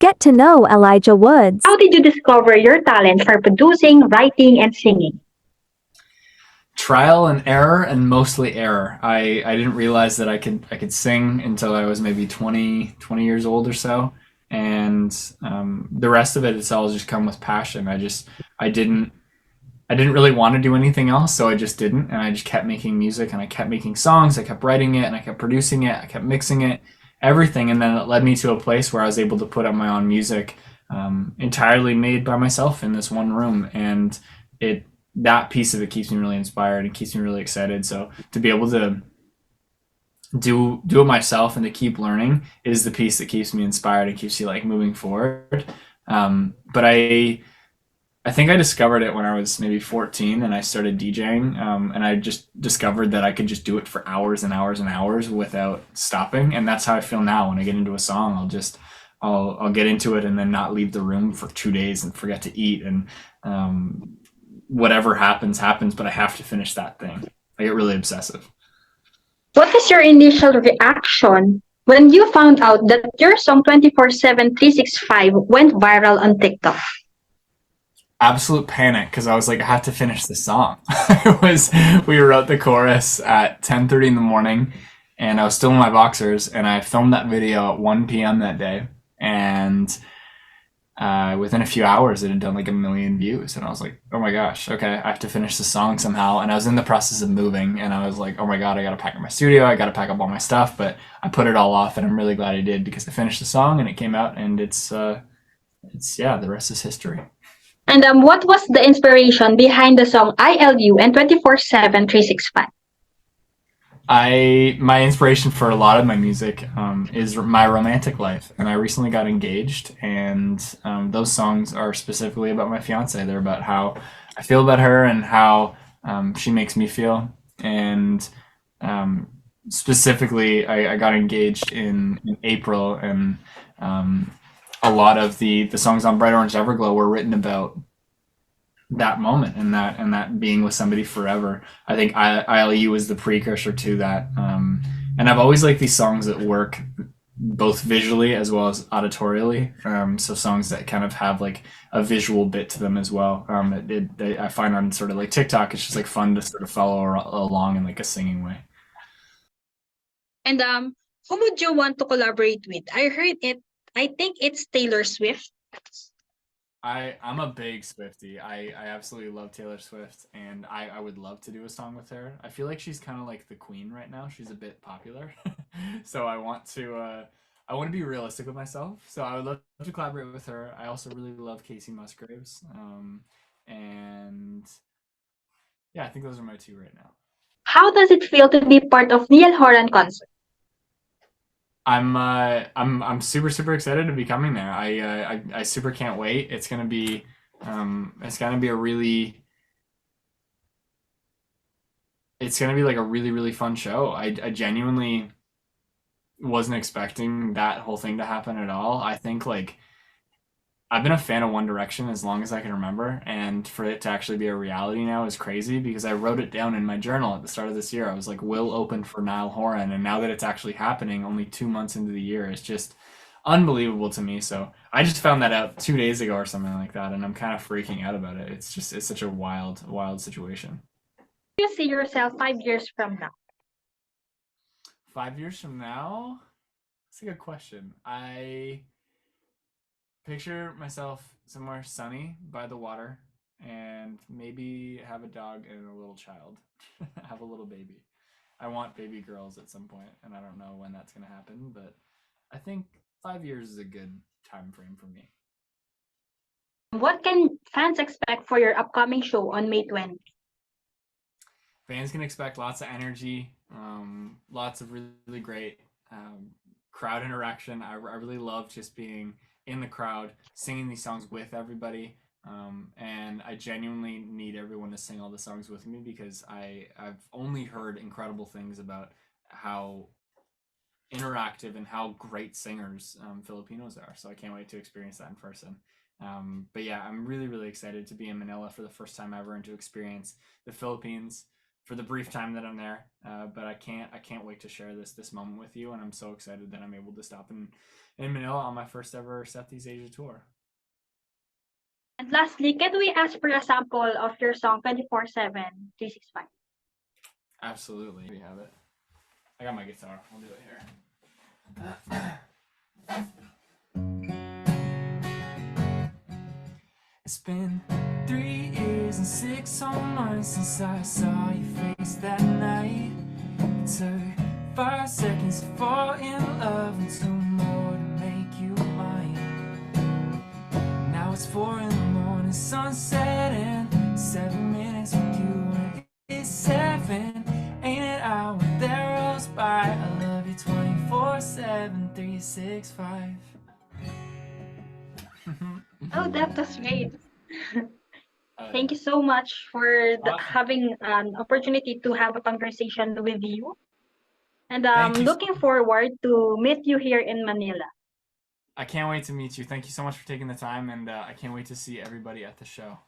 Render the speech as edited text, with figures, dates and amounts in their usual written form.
Get to know Elijah Woods. How did you discover your talent for producing, writing, and singing? Trial and error, and mostly error. I didn't realize that I could sing until I was maybe 20 years old or so, and the rest of it's all just come with passion. I didn't I didn't really want to do anything else, so I just didn't, and I just kept making music, and I kept making songs, I kept writing it, and I kept producing it, I kept mixing it, everything, and then it led me to a place where I was able to put out my own music, entirely made by myself in this one room, and it that piece of it keeps me really inspired and keeps me really excited. So to be able to do it myself and to keep learning is the piece that keeps me inspired and keeps you like moving forward. But I think I discovered it when I was maybe 14 and I started DJing. And I just discovered that I could just do it for hours and hours and hours without stopping. And that's how I feel now when I get into a song. I'll get into it and then not leave the room for 2 days and forget to eat. And whatever happens, happens, but I have to finish that thing. I get really obsessive. What was your initial reaction when you found out that your song 24/7 365 went viral on TikTok? Absolute panic because I was like, I have to finish the song. it was We wrote the chorus at 10:30 in the morning, and I was still in my boxers, and I filmed that video at 1 p.m. that day, and within a few hours it had done like 1 million views, and I was like, oh my gosh, okay, I have to finish the song somehow. And I was in the process of moving, and I was like, oh my god, I gotta pack up my studio, I gotta pack up all my stuff, but I put it all off, and I'm really glad I did because I finished the song and it came out, and it's yeah, the rest is history. And what was the inspiration behind the song ILU and 24/7 365? I My inspiration for a lot of my music is my romantic life, and I recently got engaged, and those songs are specifically about my fiance. They're about how I feel about her and how she makes me feel, and um, specifically, I got engaged in April, and um, a lot of the songs on Bright Orange Everglow were written about that moment and that being with somebody forever. I think ILU was the precursor to that. And I've always liked these songs that work both visually as well as auditorially. So songs that kind of have like a visual bit to them as well. I find on sort of like TikTok, it's just like fun to sort of follow along in like a singing way. And who would you want to collaborate with? I heard it. I think it's Taylor Swift. I'm a big Swiftie. I absolutely love Taylor Swift, and I would love to do a song with her. I feel like she's kind of like the queen right now. She's a bit popular, so I want to be realistic with myself. So I would love to collaborate with her. I also really love Casey Musgraves, and yeah, I think those are my two right now. How does it feel to be part of Neil Horan concert? I'm super excited to be coming there. I super can't wait. It's gonna be a really it's gonna be like a really fun show. I genuinely wasn't expecting that whole thing to happen at all. I think like I've been a fan of One Direction as long as I can remember, and for it to actually be a reality now is crazy because I wrote it down in my journal at the start of this year. I was like, "Will open for Niall Horan," and now that it's actually happening, only 2 months into the year, it's just unbelievable to me. So I just found that out 2 days ago or something like that, and I'm kind of freaking out about it. It's such a wild situation. Do you see yourself 5 years from now? 5 years from now, that's a good question. I picture myself somewhere sunny by the water and maybe have a dog and a little child. Have a little baby. I want baby girls at some point, and I don't know when that's going to happen, but I think 5 years is a good time frame for me. What can fans expect for your upcoming show on May 20th? Fans can expect lots of energy, lots of really great crowd interaction. I really love just being in the crowd, singing these songs with everybody. And I genuinely need everyone to sing all the songs with me because I've only heard incredible things about how interactive and how great singers Filipinos are. So I can't wait to experience that in person. But yeah, I'm really excited to be in Manila for the first time ever and to experience the Philippines. for the brief time that I'm there. But I can't wait to share this moment with you, and I'm so excited that I'm able to stop in Manila on my first ever Southeast Asia tour. And lastly, can we ask for a sample of your song 24/7 365? Absolutely, we have it. I got my guitar. I'll do it here. It's been 3 years and 6 whole months since I saw your face that night. It took 5 seconds to fall in love and 2 more to make you mine. Now it's 4 in the morning, sunset, and 7 minutes with you, and it's 7. Ain't it out when there rolls by? I love you 24/7, 365. Oh, that was great. Thank you so much for having an opportunity to have a conversation with you. And I'm Thank you. looking forward to meet you here in Manila. I can't wait to meet you. Thank you so much for taking the time, and I can't wait to see everybody at the show.